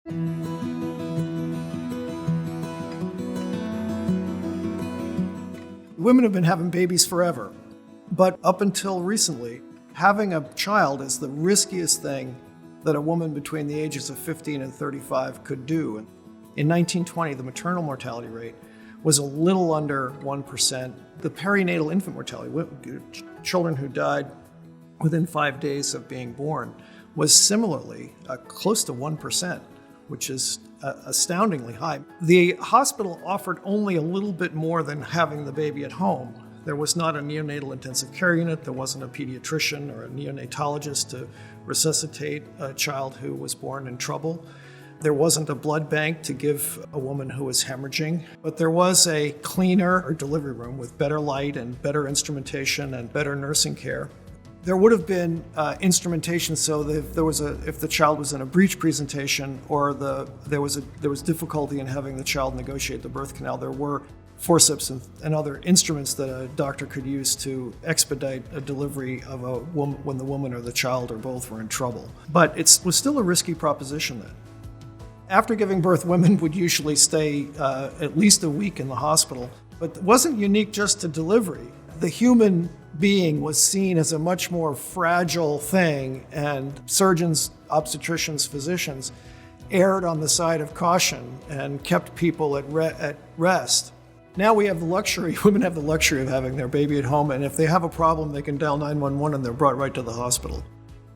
Women have been having babies forever, but up until recently, having a child is the riskiest thing that a woman between the ages of 15 and 35 could do. In 1920, the maternal mortality rate was a little under 1%. The perinatal infant mortality, children who died within 5 days of being born, was similarly close to 1%, which is astoundingly high. The hospital offered only a little bit more than having the baby at home. There was not a neonatal intensive care unit, there wasn't a pediatrician or a neonatologist to resuscitate a child who was born in trouble. There wasn't a blood bank to give a woman who was hemorrhaging, but there was a cleaner delivery room with better light and better instrumentation and better nursing care. There would have been instrumentation so that if the child was in a breech presentation or there was difficulty in having the child negotiate the birth canal, there were forceps and other instruments that a doctor could use to expedite a delivery of a woman when the woman or the child or both were in trouble. But it was still a risky proposition then. After giving birth, women would usually stay at least a week in the hospital, but it wasn't unique just to delivery. The human being was seen as a much more fragile thing, and surgeons, obstetricians, physicians erred on the side of caution and kept people at rest. Now we have the luxury, women have the luxury of having their baby at home, and if they have a problem, they can dial 911 and they're brought right to the hospital.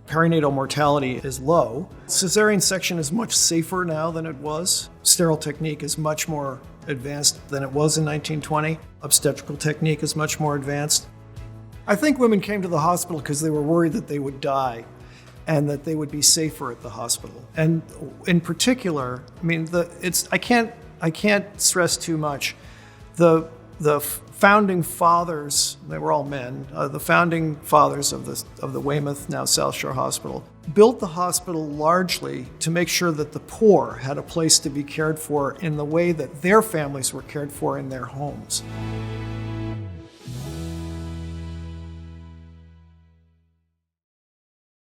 Perinatal mortality is low. Cesarean section is much safer now than it was. Sterile technique is much more advanced than it was in 1920. Obstetrical technique is much more advanced. I think women came to the hospital because they were worried that they would die and that they would be safer at the hospital. And in particular, I mean, I can't stress too much. The founding fathers, they were all men, the founding fathers of the Weymouth, now South Shore Hospital, built the hospital largely to make sure that the poor had a place to be cared for in the way that their families were cared for in their homes.